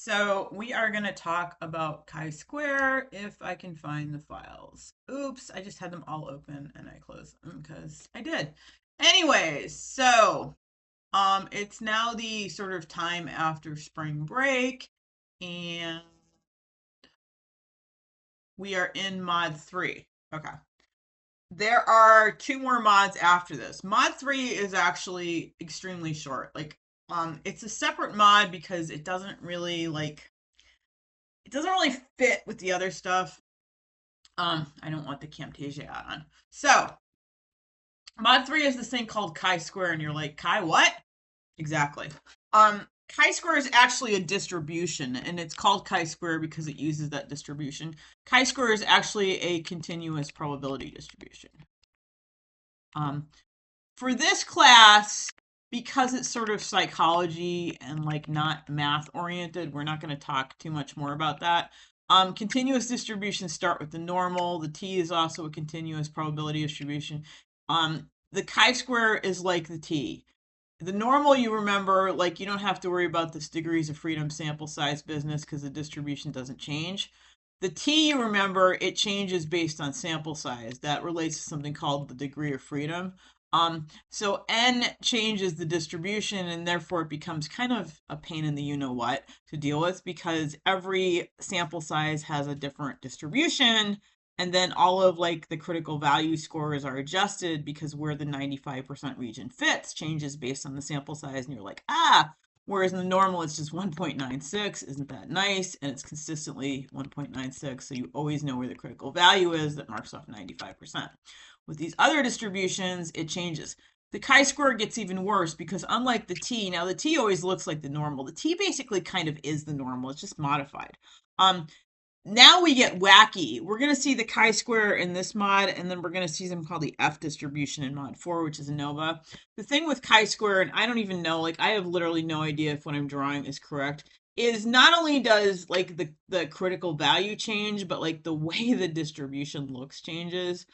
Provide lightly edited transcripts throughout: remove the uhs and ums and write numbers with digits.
So we are going to talk about chi-square if I can find the files. Oops, I just had them all open and I closed them because I did. Anyways, it's now the sort of time after spring break and we are in mod 3. Okay. There are two more mods after this. Mod 3 is actually extremely short. It's a separate mod because it doesn't really fit with the other stuff. I don't want the Camtasia add-on. So, mod 3 is this thing called chi-square, and you're like, chi what? Exactly. Chi-square is actually a distribution, and it's called chi-square because it uses that distribution. Chi-square is actually a continuous probability distribution. For this class, because it's sort of psychology and like not math oriented, we're not going to talk too much more about that. Continuous distributions start with the normal. The t is also a continuous probability distribution. The chi-square is like the t. The normal, you remember, like you don't have to worry about this degrees of freedom sample size business because the distribution doesn't change. The t, you remember, it changes based on sample size. That relates to something called the degree of freedom. So n changes the distribution, and therefore it becomes kind of a pain in the you know what to deal with because every sample size has a different distribution, and then all of like the critical value scores are adjusted because where the 95% region fits changes based on the sample size, and you're like, whereas in the normal it's just 1.96. Isn't that nice? And it's consistently 1.96, so you always know where the critical value is that marks off 95%. With these other distributions, it changes. The chi-square gets even worse because unlike the t, now the t always looks like the normal. The t basically kind of is the normal. It's just modified. Now we get wacky. We're going to see the chi-square in this mod, and then we're going to see something called the F distribution in mod 4, which is ANOVA. The thing with chi-square, and I don't even know, like I have literally no idea if what I'm drawing is correct, is not only does like the critical value change, but like the way the distribution looks changes.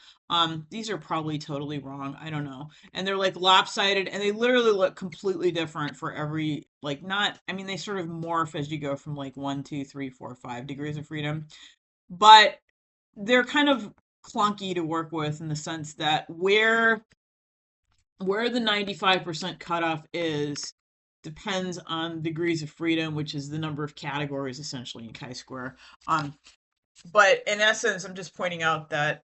These are probably totally wrong. I don't know. And they're like lopsided and they literally look completely different for every like not I mean they sort of morph as you go from like 1, 2, 3, 4, 5 degrees of freedom. But they're kind of clunky to work with in the sense that where the 95% cutoff is depends on degrees of freedom, which is the number of categories essentially in chi-square. But in essence, I'm just pointing out that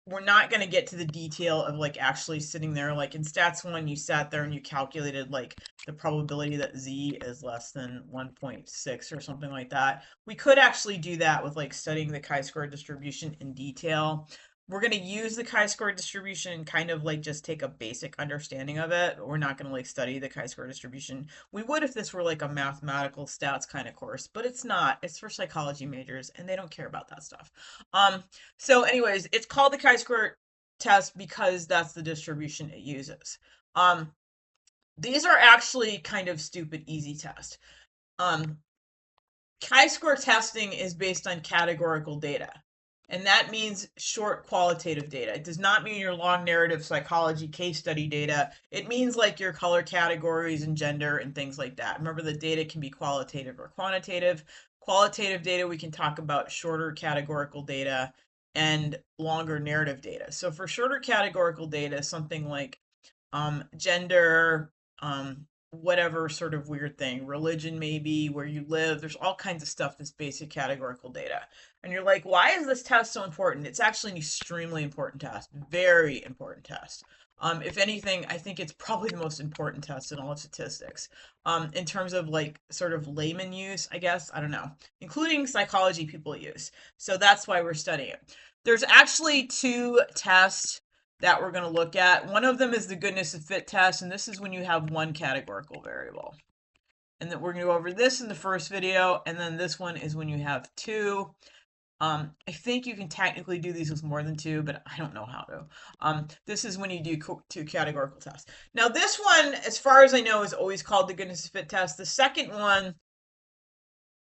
we're not going to get to the detail of like actually sitting there. Like in stats 1, you sat there and you calculated like the probability that z is less than 1.6 or something like that. We could actually do that with like studying the chi-square distribution in detail. We're going to use the chi-square distribution and kind of like just take a basic understanding of it. We're not going to like study the chi-square distribution. We would if this were like a mathematical stats kind of course, but it's not. It's for psychology majors and they don't care about that stuff. So anyways, it's called the chi-square test because that's the distribution it uses. These are actually kind of stupid easy tests. Chi-square testing is based on categorical data. And that means short qualitative data. It does not mean your long narrative psychology case study data. It means like your color categories and gender and things like that. Remember, the data can be qualitative or quantitative. Qualitative data, we can talk about shorter categorical data and longer narrative data. So for shorter categorical data, something like gender, whatever sort of weird thing, religion maybe, where you live, there's all kinds of stuff that's basic categorical data. And you're like, why is this test so important? It's actually an extremely important test, very important test. If anything, I think it's probably the most important test in all of statistics. In terms of like sort of layman use, I guess, I don't know, including psychology people use. So that's why we're studying it. There's actually two tests that we're going to look at. One of them is the goodness of fit test, and this is when you have one categorical variable. And then we're going to go over this in the first video, and then this one is when you have two. I think you can technically do these with more than two, but I don't know how to. This is when you do two categorical tests. Now, this one, as far as I know, is always called the goodness of fit test. The second one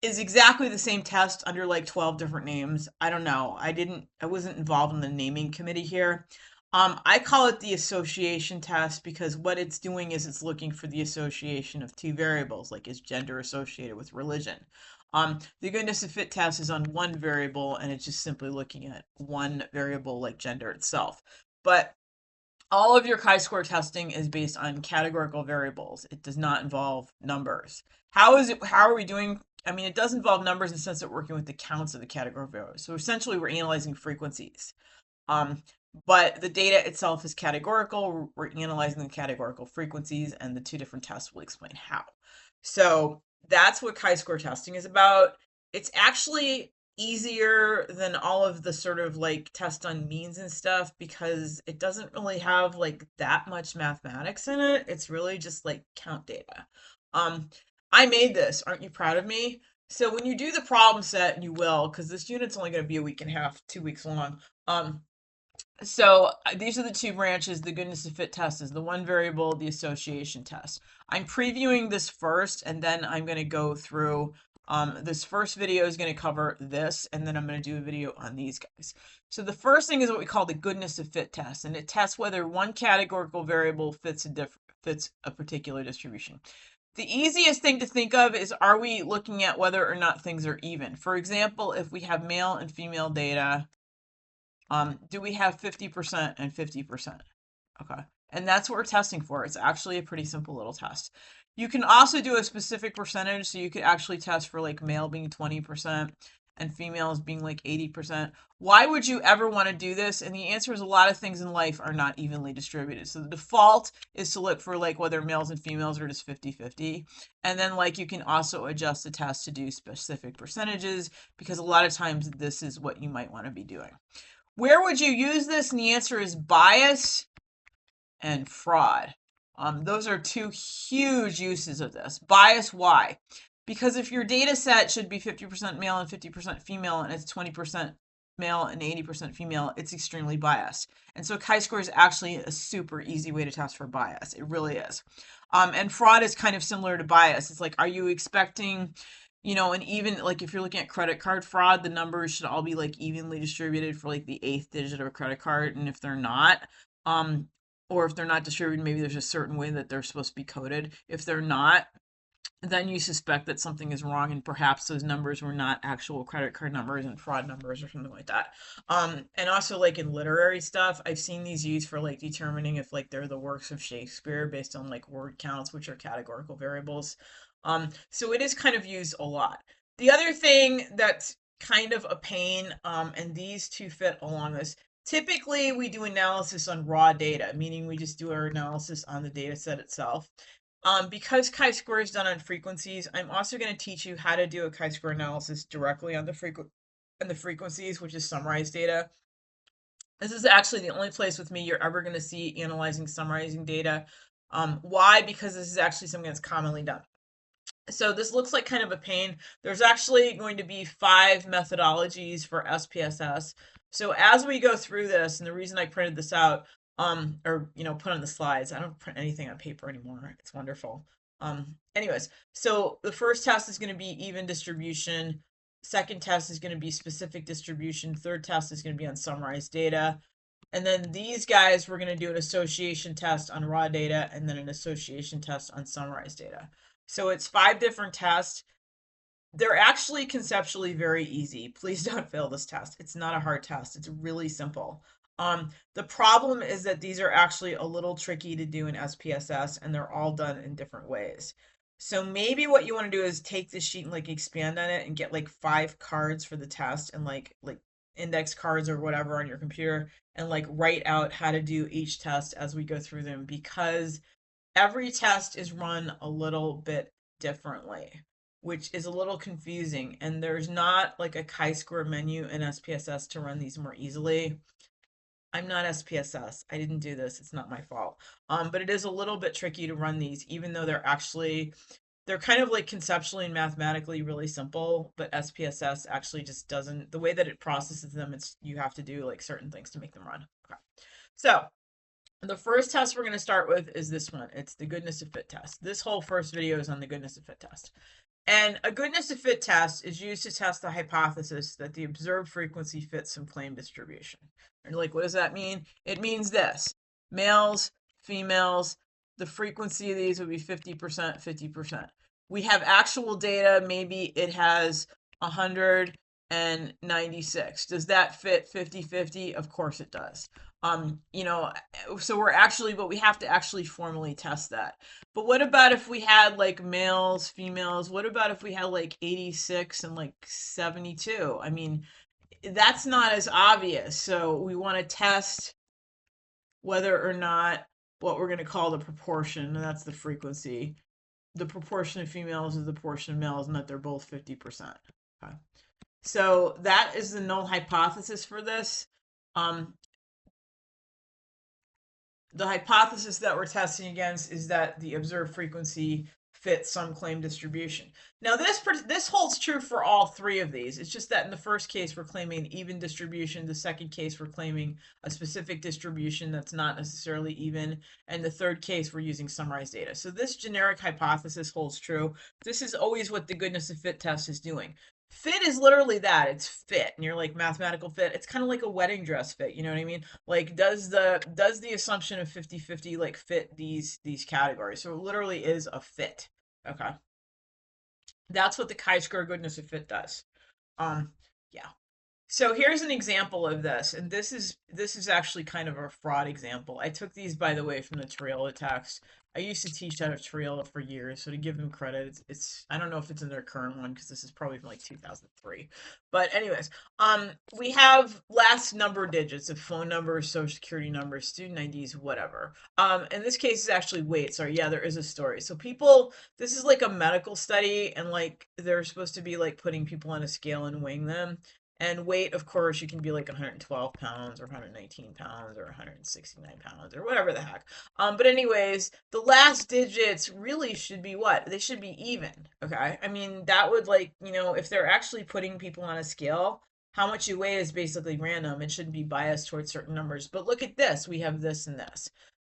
is exactly the same test under like 12 different names. I don't know. I wasn't involved in the naming committee here. I call it the association test because what it's doing is it's looking for the association of two variables, like is gender associated with religion. The goodness of fit test is on one variable and it's just simply looking at one variable like gender itself. But all of your chi-square testing is based on categorical variables. It does not involve numbers. How are we doing? I mean, it does involve numbers in the sense that we're working with the counts of the categorical variables. So essentially we're analyzing frequencies. Um, but the data itself is categorical. We're analyzing the categorical frequencies, and the two different tests will explain how. So that's what chi-square testing is about. It's actually easier than all of the sort of like test on means and stuff because it doesn't really have like that much mathematics in it. It's really just like count data. I made this. Aren't you proud of me? So when you do the problem set, and you will, because this unit's only going to be a week and a half, 2 weeks long. So these are the two branches. The goodness of fit test is the one variable, the association test. I'm previewing this first, and then I'm going to go through, this first video is going to cover this, and then I'm going to do a video on these guys. So the first thing is what we call the goodness of fit test, and it tests whether one categorical variable fits a particular distribution. The easiest thing to think of is, are we looking at whether or not things are even? For example, if we have male and female data, do we have 50% and 50%? Okay. And that's what we're testing for. It's actually a pretty simple little test. You can also do a specific percentage. So you could actually test for like male being 20% and females being like 80%. Why would you ever want to do this? And the answer is a lot of things in life are not evenly distributed. So the default is to look for like whether males and females are just 50-50. And then like you can also adjust the test to do specific percentages because a lot of times this is what you might want to be doing. Where would you use this? And the answer is bias and fraud. Those are two huge uses of this. Bias, why? Because if your data set should be 50% male and 50% female, and it's 20% male and 80% female, it's extremely biased. And so chi-square is actually a super easy way to test for bias. It really is. And fraud is kind of similar to bias. It's like, are you expecting, and even like if you're looking at credit card fraud, the numbers should all be like evenly distributed for like the 8th digit of a credit card. And if they're not, or if they're not distributed, maybe there's a certain way that they're supposed to be coded. If they're not, then you suspect that something is wrong and perhaps those numbers were not actual credit card numbers and fraud numbers or something like that. And also like in literary stuff, I've seen these used for like determining if like they're the works of Shakespeare based on like word counts, which are categorical variables. So it is kind of used a lot. The other thing that's kind of a pain, and these two fit along this. Typically, we do analysis on raw data, meaning we just do our analysis on the data set itself. Because chi-square is done on frequencies, I'm also going to teach you how to do a chi-square analysis directly on the frequencies, which is summarized data. This is actually the only place with me you're ever going to see analyzing summarizing data. Why? Because this is actually something that's commonly done. So this looks like kind of a pain. There's actually going to be 5 methodologies for SPSS. So as we go through this, and the reason I printed this out, or put on the slides, I don't print anything on paper anymore. It's wonderful. Anyways, so the first test is going to be even distribution. Second test is going to be specific distribution. Third test is going to be on summarized data. And then these guys, we're going to do an association test on raw data and then an association test on summarized data. So it's 5 different tests. They're actually conceptually very easy. Please don't fail this test. It's not a hard test. It's really simple. The problem is that these are actually a little tricky to do in SPSS and they're all done in different ways. So maybe what you want to do is take this sheet and like expand on it and get like 5 cards for the test and like index cards or whatever on your computer and like write out how to do each test as we go through them because every test is run a little bit differently, which is a little confusing. And there's not like a chi-square menu in SPSS to run these more easily. I'm not SPSS. I didn't do this. It's not my fault. But it is a little bit tricky to run these, even though they're kind of like conceptually and mathematically really simple, but SPSS actually just doesn't, the way that it processes them, you have to do like certain things to make them run. Okay. So the first test we're going to start with is this one. It's the goodness of fit test. This whole first video is on the goodness of fit test. And a goodness of fit test is used to test the hypothesis that the observed frequency fits some claimed distribution. And you're like, what does that mean? It means this: males, females, the frequency of these would be 50%, 50%. We have actual data, maybe it has 196. Does that fit 50-50? Of course it does. So but we have to actually formally test that. But what about if we had like males, females? What about if we had like 86 and like 72? I mean, that's not as obvious. So we want to test whether or not what we're going to call the proportion, and that's the frequency. The proportion of females is the proportion of males, and that they're both 50%. Okay. So that is the null hypothesis for this. The hypothesis that we're testing against is that the observed frequency fits some claimed distribution. Now, this holds true for all three of these. It's just that in the first case, we're claiming an even distribution. The second case, we're claiming a specific distribution that's not necessarily even. And the third case, we're using summarized data. So this generic hypothesis holds true. This is always what the goodness of fit test is doing. Fit is literally that. It's fit. And you're like, mathematical fit. It's kind of like a wedding dress fit. You know what I mean? Like, does the assumption of 50-50 like fit these categories? So it literally is a fit. Okay. That's what the chi-square goodness of fit does. Yeah. So here's an example of this, and this is actually kind of a fraud example. I took these, by the way, from the Toriola text. I used to teach out of Toriola for years, so to give them credit, it's I don't know if it's in their current one because this is probably from like 2003. But anyways, we have last number digits of phone numbers, social security numbers, student IDs, whatever. In this case, it's actually weight. Sorry, yeah, there is a story. So this is like a medical study, and like they're supposed to be like putting people on a scale and weighing them. And weight, of course, you can be like 112 pounds or 119 pounds or 169 pounds or whatever the heck. But anyways, the last digits really should be what? They should be even, okay? I mean, that would like, if they're actually putting people on a scale, how much you weigh is basically random. It shouldn't be biased towards certain numbers. But look at this. We have this and this.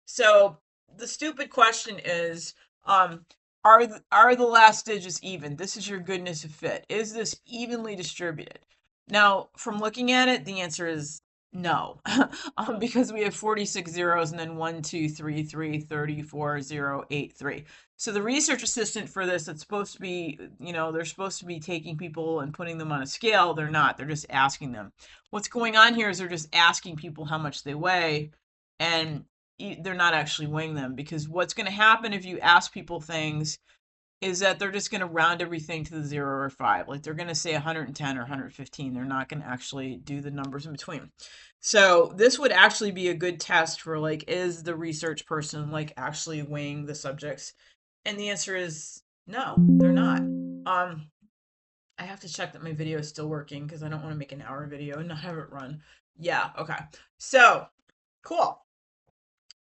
So the stupid question is, are the last digits even? This is your goodness of fit. Is this evenly distributed? Now, from looking at it, the answer is no, because we have 46 zeros and then 1, 2, 3, 3, 34, 0, 8, 3. So the research assistant for this, it's supposed to be, they're supposed to be taking people and putting them on a scale. They're not. They're just asking them. What's going on here is they're just asking people how much they weigh, and they're not actually weighing them, because what's going to happen if you ask people things is that they're just going to round everything to the 0 or 5. Like they're going to say 110 or 115. They're not going to actually do the numbers in between. So this would actually be a good test for like, is the research person like actually weighing the subjects? And the answer is no, they're not. I have to check that my video is still working because I don't want to make an hour video and not have it run. Yeah, okay. So, cool.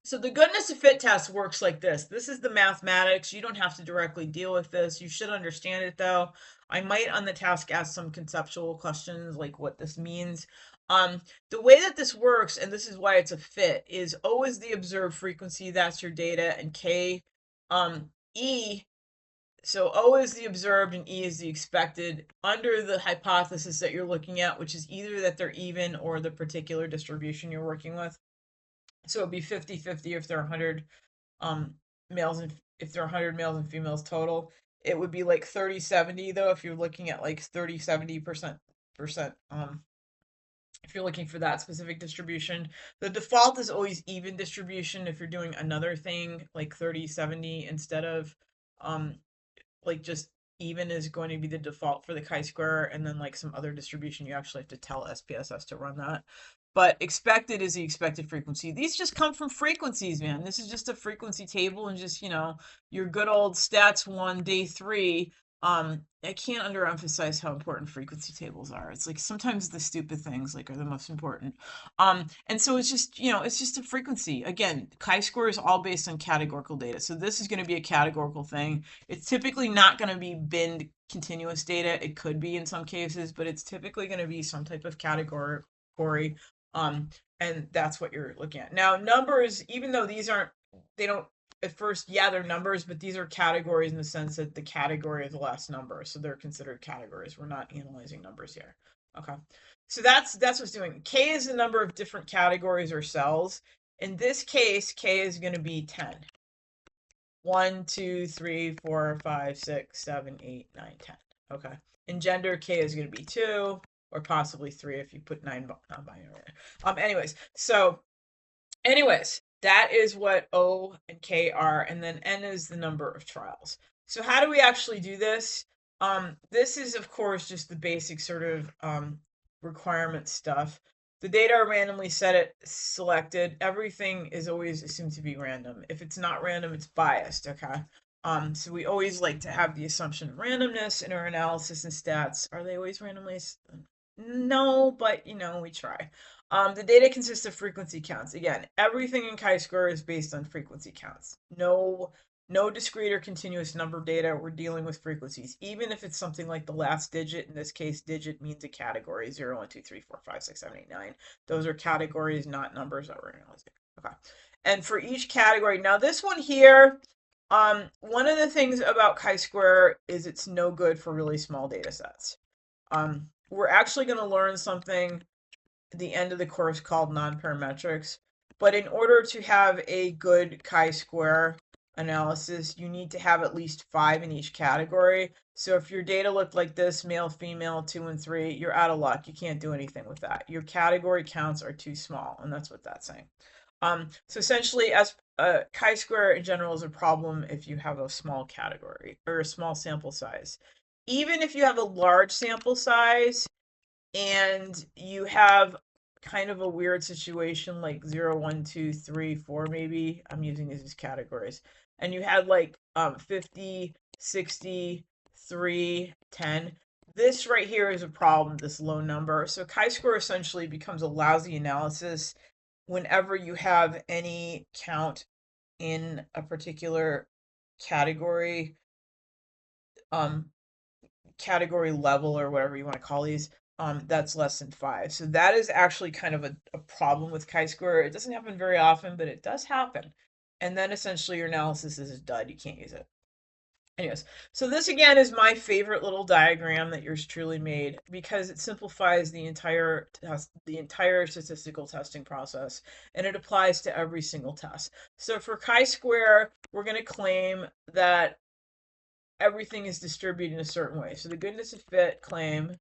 So the goodness of fit test works like this. This is the mathematics. You don't have to directly deal with this. You should understand it though. I might on the task ask some conceptual questions like what this means. The way that this works, and this is why it's a fit, is O is the observed frequency, that's your data, and K, E, so O is the observed and E is the expected under the hypothesis that you're looking at, which is either that they're even or the particular distribution you're working with. So it'd be 50-50 if there are 100 males, and if there are 100 males and females total. It would be like 30-70 though if you're looking at like 30-70% if you're looking for that specific distribution. The default is always even distribution if you're doing another thing like 30-70 instead of like just even is going to be the default for the chi-square, and then like some other distribution you actually have to tell SPSS to run that. But expected is the expected frequency. These just come from frequencies, man. This is just a frequency table, and just, your good old stats 1, day 3. I can't underemphasize how important frequency tables are. It's like sometimes the stupid things like are the most important. And so it's just, it's just a frequency. Again, chi-square is all based on categorical data. So this is going to be a categorical thing. It's typically not going to be binned continuous data. It could be in some cases, but it's typically going to be some type of category. And that's what you're looking at. Now, numbers, even though they don't at first, yeah, they're numbers, but these are categories in the sense that the category is the last number, so they're considered categories. We're not analyzing numbers here. Okay, so that's what's doing. K is the number of different categories or cells. In this case, K is going to be 10. 1, 2, 3, 4, 5, 6, 7, 8, 9, 10. Okay. In gender, K is going to be 2 or possibly 3 if you put 9 binary. Anyways, that is what O and K are, and then N is the number of trials. So how do we actually do this? This is, of course, just the basic sort of requirement stuff. The data are randomly selected. Everything is always assumed to be random. If it's not random, it's biased, okay? So we always like to have the assumption of randomness in our analysis and stats. Are they always randomly? No, but we try. The data consists of frequency counts. Again, everything in chi-square is based on frequency counts. No discrete or continuous number of data. We're dealing with frequencies. Even if it's something like the last digit, in this case, digit means a category, 0, 1, 2, 3, 4, 5, 6, 7, 8, 9. Those are categories, not numbers that we're analyzing. Okay. And for each category, now this one here, one of the things about chi-square is it's no good for really small data sets. We're actually going to learn something at the end of the course called nonparametrics. But in order to have a good chi-square analysis, you need to have at least 5 in each category. So if your data looked like this, male, female, 2 and 3, you're out of luck. You can't do anything with that. Your category counts are too small, and that's what that's saying. So essentially, as chi-square in general is a problem if you have a small category or a small sample size. Even if you have a large sample size and you have kind of a weird situation like 0, 1, 2, 3, 4, maybe. I'm using these as categories. And you had like 50, 60, 3, 10. This right here is a problem, this low number. So chi-square essentially becomes a lousy analysis whenever you have any count in a particular category, category level or whatever you want to call these, that's less than 5. So that is actually kind of a problem with chi-square. It doesn't happen very often, but it does happen. And then essentially your analysis is dud. You can't use it. Anyways, so this again is my favorite little diagram that yours truly made because it simplifies the entire statistical testing process, and it applies to every single test. So for chi-square, we're going to claim that everything is distributed in a certain way. So the goodness of fit claim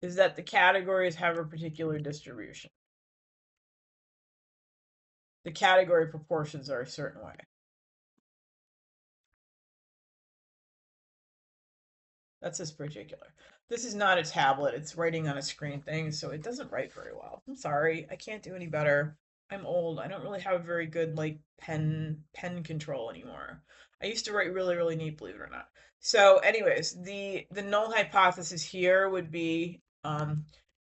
is that the categories have a particular distribution. The category proportions are a certain way. That's this particular. This is not a tablet. It's writing on a screen thing, so it doesn't write very well. I'm sorry. I can't do any better. I'm old. I don't really have very good like pen control anymore. I used to write really, really neat, believe it or not. So anyways, the null hypothesis here would be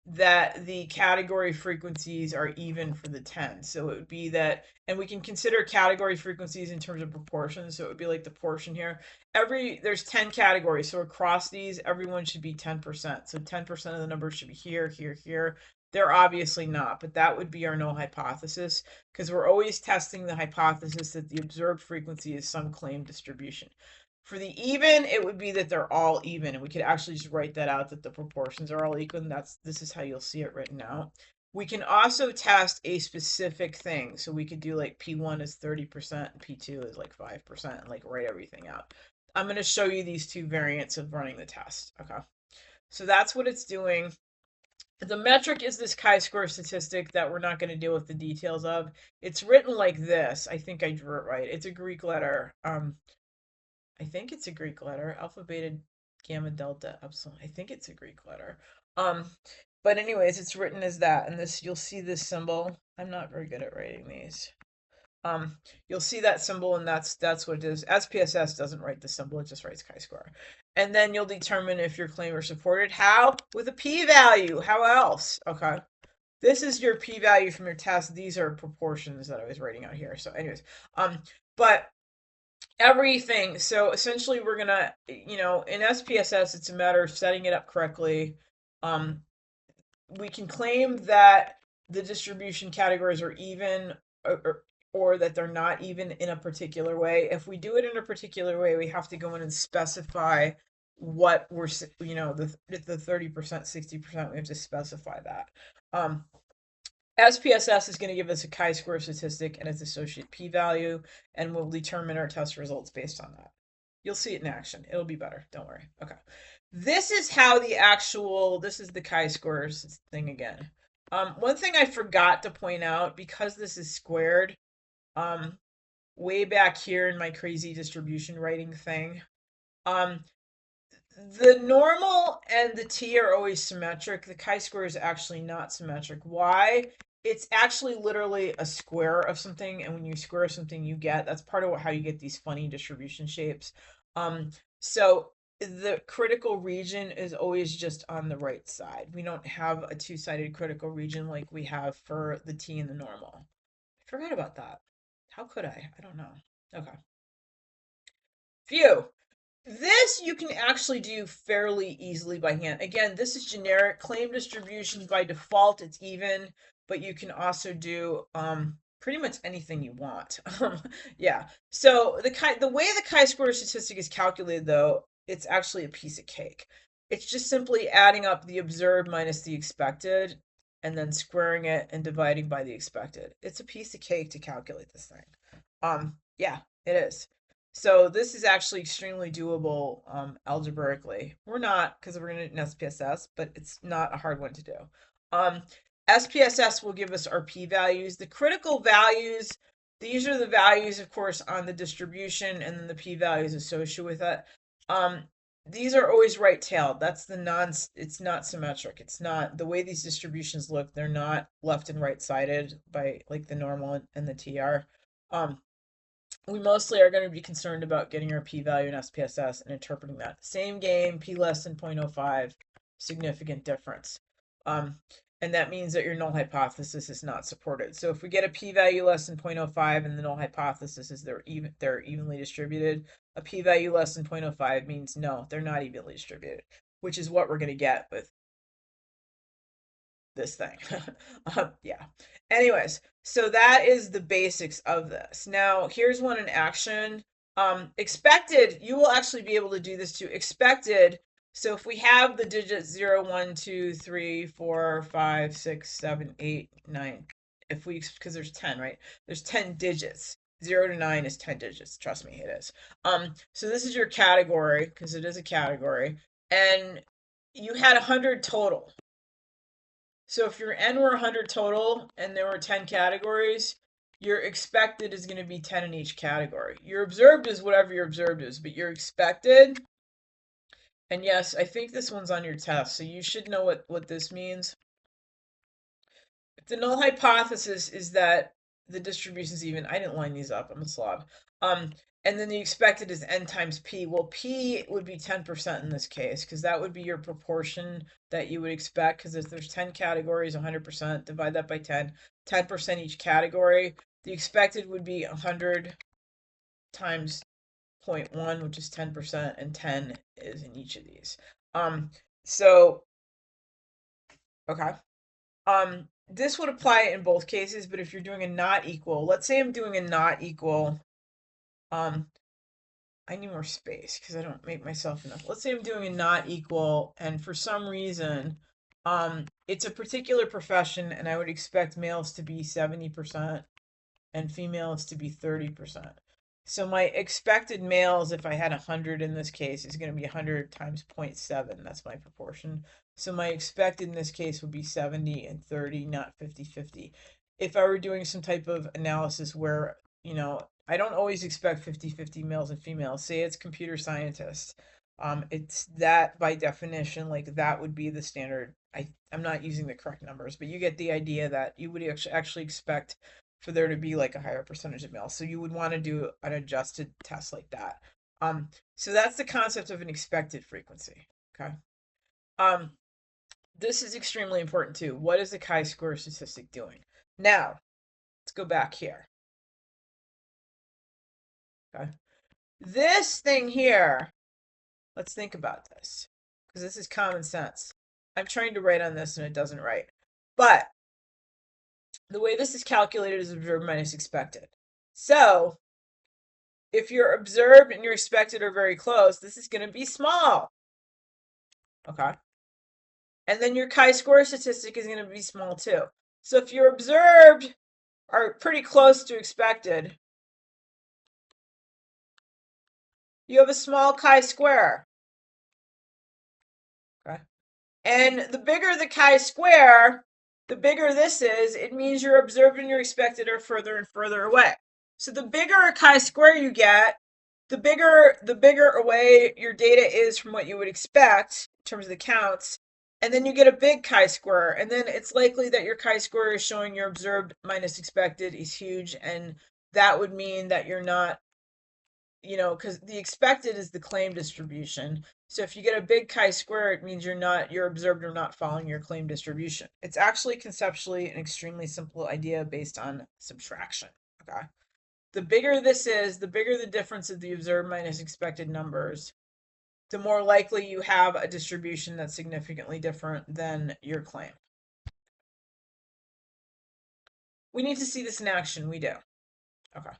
that the category frequencies are even for the 10. So it would be that, and we can consider category frequencies in terms of proportions. So it would be like the portion here. There's 10 categories. So across these, everyone should be 10%. So 10% of the numbers should be here, here, here. They're obviously not, but that would be our null hypothesis because we're always testing the hypothesis that the observed frequency is some claimed distribution. For the even, it would be that they're all even, and we could actually just write that out that the proportions are all equal. And this is how you'll see it written out. We can also test a specific thing. So we could do like P1 is 30%, and P2 is like 5%, and like write everything out. I'm going to show you these two variants of running the test. Okay. So that's what it's doing. The metric is this chi-square statistic that we're not going to deal with the details of. It's written like this. I think I drew it right. It's a Greek letter. I think it's a Greek letter. Alpha, beta, gamma, delta, epsilon. I think it's a Greek letter. But anyways, it's written as that. And this, you'll see this symbol. I'm not very good at writing these. You'll see that symbol, and that's what it is. SPSS doesn't write the symbol, it just writes chi-square. And then you'll determine if your claim is supported. How? With a p-value. How else? Okay. This is your p-value from your test. These are proportions that I was writing out here. So anyways, but everything. So essentially we're gonna, in SPSS, it's a matter of setting it up correctly. We can claim that the distribution categories are even, or that they're not even in a particular way. If we do it in a particular way, we have to go in and specify what we're, the 30%, 60%, we have to specify that. SPSS is going to give us a chi-square statistic and its associated p-value, and we'll determine our test results based on that. You'll see it in action. It'll be better. Don't worry. Okay. This is how this is the chi-squares thing again. One thing I forgot to point out, because this is squared, way back here in my crazy distribution writing thing, the normal and the t are always symmetric. The chi-square is actually not symmetric. Why? It's actually literally a square of something, and when you square something, you get, that's part of how you get these funny distribution shapes. So the critical region is always just on the right side. We don't have a two-sided critical region like we have for the t and the normal. I forgot about that. How could I? I don't know. Okay. Phew. This you can actually do fairly easily by hand. Again, this is generic. Claim distributions by default, it's even, but you can also do pretty much anything you want. Yeah. So the way the chi-square statistic is calculated, though, it's actually a piece of cake. It's just simply adding up the observed minus the expected, and then squaring it and dividing by the expected. It's a piece of cake to calculate this thing. Yeah, it is. So this is actually extremely doable algebraically. We're not, because we're going to do an SPSS, but it's not a hard one to do. SPSS will give us our p-values. The critical values, these are the values, of course, on the distribution, and then the p-values associated with it. These are always right-tailed. That's it's not symmetric. It's not, the way these distributions look, they're not left and right-sided by like the normal and the TR. We mostly are going to be concerned about getting our p-value in SPSS and interpreting that. Same game, p less than 0.05, significant difference. And that means that your null hypothesis is not supported. So if we get a p-value less than 0.05 and the null hypothesis is they're evenly distributed, a p-value less than 0.05 means no, they're not evenly distributed, which is what we're going to get with this thing. Yeah. Anyways, so that is the basics of this. Now, here's one in action. Expected, you will actually be able to do this too. Expected, so if we have the digits 0, 1, 2, 3, 4, 5, 6, 7, 8, 9, if we, because there's 10, right? There's 10 digits. 0 to 9 is 10 digits. Trust me, it is. So this is your category, because it is a category, and you had 100 total. So if your N were 100 total and there were 10 categories, your expected is going to be 10 in each category. Your observed is whatever your observed is, but your expected, and yes, I think this one's on your test, so you should know what this means. If the null hypothesis is that the distribution is even, I didn't line these up, I'm a slob. And then the expected is n times p. Well, p would be 10% in this case, because that would be your proportion that you would expect, because if there's 10 categories, 100%, divide that by 10, 10% each category. The expected would be 100 times 0.1, which is 10%, and 10 is in each of these. So, okay. This would apply in both cases, but if you're doing a not equal, let's say I'm doing a not equal, I need more space because I don't make myself enough. Let's say I'm doing a not equal, and for some reason, it's a particular profession, and I would expect males to be 70% and females to be 30%. So my expected males, if I had 100 in this case, is going to be 100 times 0.7. That's my proportion. So my expected in this case would be 70 and 30, not 50-50. If I were doing some type of analysis where, I don't always expect 50-50 males and females. Say it's computer scientists. It's that by definition, like that would be the standard. I'm not using the correct numbers, but you get the idea that you would actually expect for there to be like a higher percentage of males. So you would want to do an adjusted test like that. So that's the concept of an expected frequency. Okay. This is extremely important too. What is the chi-square statistic doing? Now, let's go back here. Okay. This thing here, let's think about this, because this is common sense. I'm trying to write on this and it doesn't write. But the way this is calculated is observed minus expected. So if your observed and your expected are very close, this is going to be small. Okay. And then your chi-square statistic is going to be small too. So if your observed are pretty close to expected, you have a small chi-square. Okay. And the bigger the chi-square, the bigger this is, it means your observed and your expected are further and further away. So the bigger a chi-square you get, the bigger away your data is from what you would expect in terms of the counts. And then you get a big chi-square, and then it's likely that your chi-square is showing your observed minus expected is huge, and that would mean that you're not, because the expected is the claim distribution. So if you get a big chi-square, it means your observed are not following your claim distribution. It's actually conceptually an extremely simple idea based on subtraction. Okay. The bigger this is, the bigger the difference of the observed minus expected numbers, the more likely you have a distribution that's significantly different than your claim. We need to see this in action. We do. Okay.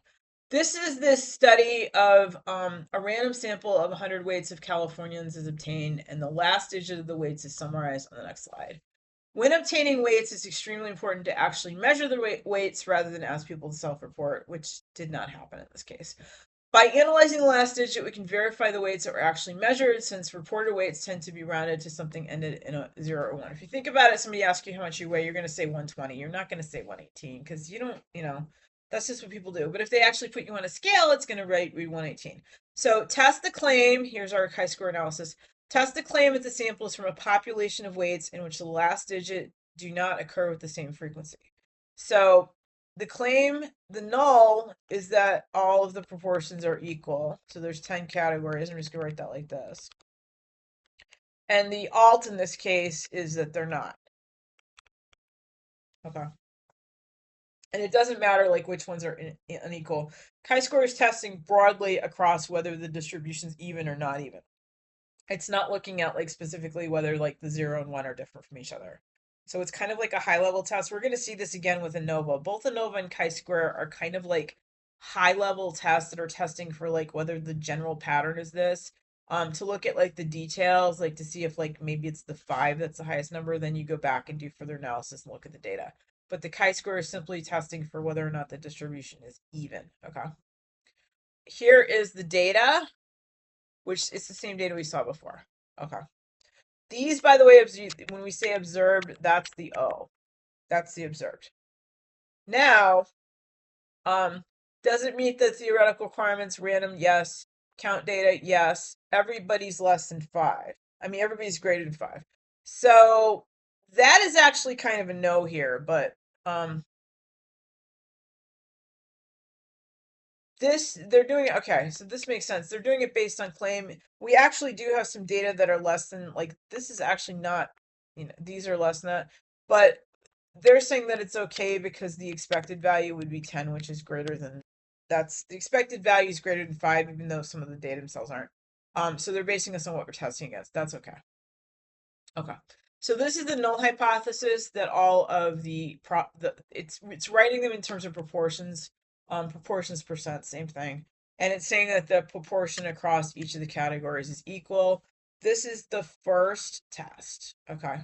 This is this study of a random sample of 100 weights of Californians is obtained, and the last digit of the weights is summarized on the next slide. When obtaining weights, it's extremely important to actually measure the weights rather than ask people to self-report, which did not happen in this case. By analyzing the last digit, we can verify the weights that were actually measured, since reported weights tend to be rounded to something ended in a 0 or 1. If you think about it, somebody asks you how much you weigh, you're going to say 120. You're not going to say 118 because you don't, that's just what people do. But if they actually put you on a scale, it's going to read 118. So test the claim. Here's our chi-square analysis. Test the claim that the sample is from a population of weights in which the last digit do not occur with the same frequency. So the claim, the null, is that all of the proportions are equal. So there's 10 categories. I'm just going to write that like this. And the alt in this case is that they're not. Okay. And it doesn't matter like which ones are unequal. Chi-square is testing broadly across whether the distribution's even or not even. It's not looking at like specifically whether like the 0 and 1 are different from each other. So it's kind of like a high level test. We're going to see this again with ANOVA. Both ANOVA and chi-square are kind of like high level tests that are testing for like whether the general pattern is this. To look at like the details, like to see if like maybe it's the 5 that's the highest number, then you go back and do further analysis and look at the data. But the chi-square is simply testing for whether or not the distribution is even. Okay. Here is the data, which is the same data we saw before. Okay. These, by the way, when we say observed, that's the O. That's the observed. Now, does it meet the theoretical requirements? Random, yes. Count data, yes. Everybody's less than 5. I mean, everybody's greater than 5. So that is actually kind of a no here, but they're doing it. Okay, so this makes sense. They're doing it based on claim. We actually do have some data that are less than, like, this is actually not, these are less than that, but they're saying that it's okay because the expected value would be 10, which is greater than, the expected value is greater than 5, even though some of the data themselves aren't. So they're basing this on what we're testing against. That's okay. Okay. So this is the null hypothesis that all of it's writing them in terms of proportions. Proportions percent, same thing. And it's saying that the proportion across each of the categories is equal. This is the first test. Okay.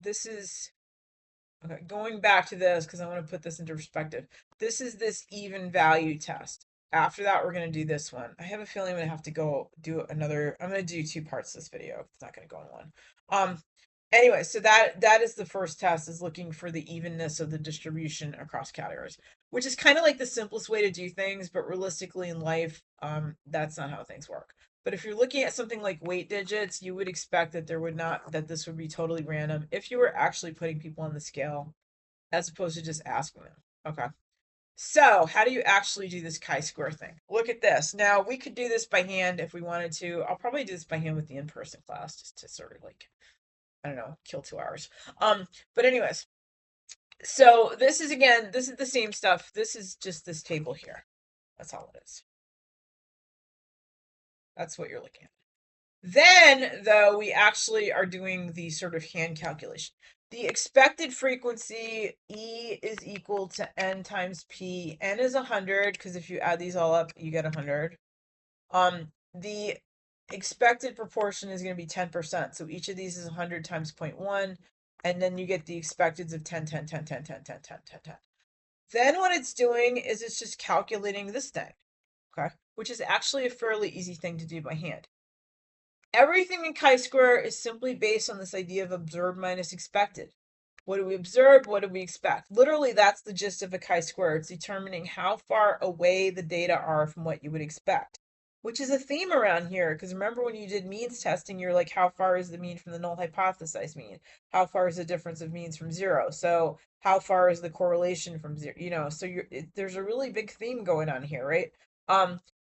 This is, okay, going back to this because I want to put this into perspective. This is this even value test. After that, we're going to do this one. I have a feeling I'm going to have to go do another, I'm going to do 2 parts of this video. It's not going to go in one. Anyway, so that is the first test, is looking for the evenness of the distribution across categories, which is kind of like the simplest way to do things, but realistically in life, that's not how things work. But if you're looking at something like weight digits, you would expect that that this would be totally random if you were actually putting people on the scale, as opposed to just asking them. Okay. So how do you actually do this chi-square thing? Look at this. Now we could do this by hand if we wanted to. I'll probably do this by hand with the in-person class just to sort of like, I don't know, kill 2 hours. But anyways, so this is the same stuff. This is just this table here. That's all it is. That's what you're looking at. Then, though, we actually are doing the sort of hand calculation. The expected frequency, E is equal to N times P. N is 100, because if you add these all up, you get 100. The expected proportion is going to be 10%. So each of these is 100 times 0.1. And then you get the expecteds of 10, 10, 10, 10, 10, 10, 10, 10, 10. Then what it's doing is it's just calculating this thing, okay? Which is actually a fairly easy thing to do by hand. Everything in chi-square is simply based on this idea of observed minus expected. What do we observe? What do we expect? Literally, that's the gist of a chi-square. It's determining how far away the data are from what you would expect, which is a theme around here. Because remember when you did means testing, you're like, how far is the mean from the null hypothesized mean? How far is the difference of means from zero? So how far is the correlation from zero? You know, so there's a really big theme going on here, right?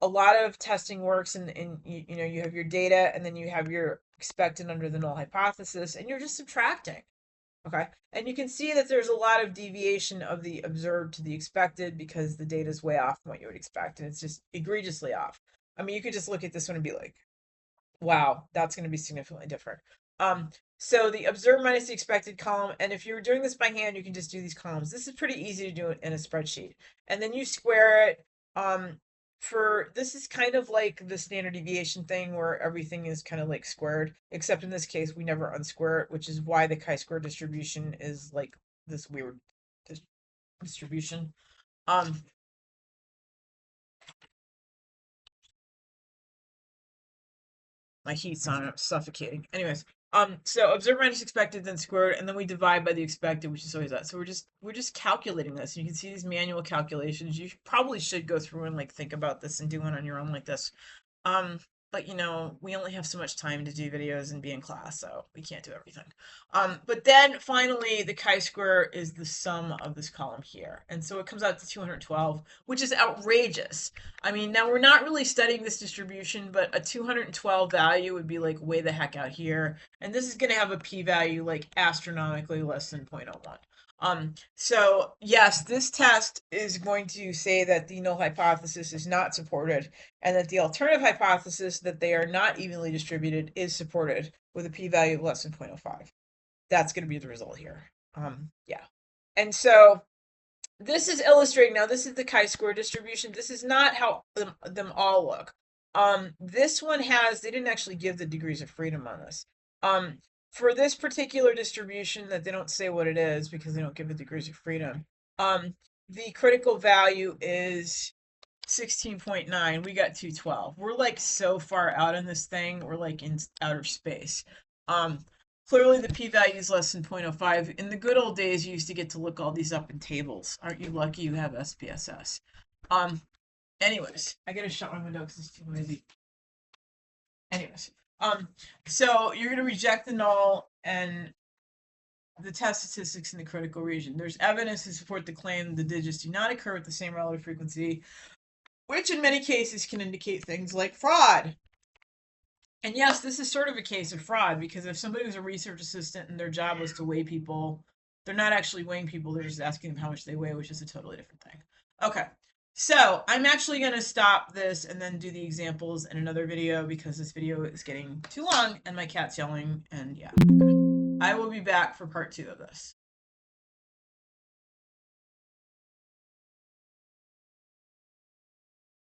A lot of testing works and you know, you have your data and then you have your expected under the null hypothesis and you're just subtracting. Okay. And you can see that there's a lot of deviation of the observed to the expected because the data is way off from what you would expect. And it's just egregiously off. I mean, you could just look at this one and be like, wow, that's going to be significantly different. So the observed minus the expected column, and if you're doing this by hand, you can just do these columns. This is pretty easy to do in a spreadsheet. And then you square it. This is kind of like the standard deviation thing where everything is kind of like squared, except in this case we never unsquare it, which is why the chi-square distribution is like this weird distribution. My heat's on, I'm suffocating. Anyways, so observed minus expected, then squared, and then we divide by the expected, which is always that. So we're just calculating this. You can see these manual calculations. You probably should go through and like think about this and do one on your own like this. But you know, we only have so much time to do videos and be in class, so we can't do everything. But then finally, the chi-square is the sum of this column here. And so it comes out to 212, which is outrageous. I mean, now we're not really studying this distribution, but a 212 value would be like way the heck out here. And this is going to have a p-value like astronomically less than 0.01. So yes, this test is going to say that the null hypothesis is not supported and that the alternative hypothesis that they are not evenly distributed is supported with a p-value of less than 0.05. That's going to be the result here. Yeah. And so this is illustrating, now this is the chi-square distribution. This is not how them all look. This one has, they didn't actually give the degrees of freedom on this. For this particular distribution that they don't say what it is because they don't give the degrees of freedom, the critical value is 16.9. We got 212. We're like so far out in this thing. We're like in outer space. Clearly the p-value is less than 0.05. In the good old days, you used to get to look all these up in tables. Aren't you lucky you have SPSS? Anyways, I gotta shut my window because it's too noisy. Anyways, so you're gonna reject the null and the test statistics in the critical region. There's evidence to support the claim the digits do not occur with the same relative frequency, which in many cases can indicate things like fraud. And yes, this is sort of a case of fraud because if somebody was a research assistant and their job was to weigh people, they're not actually weighing people, they're just asking them how much they weigh, which is a totally different thing. Okay, so I'm actually going to stop this and then do the examples in another video because this video is getting too long and my cat's yelling and yeah. Okay. I will be back for part 2 of this.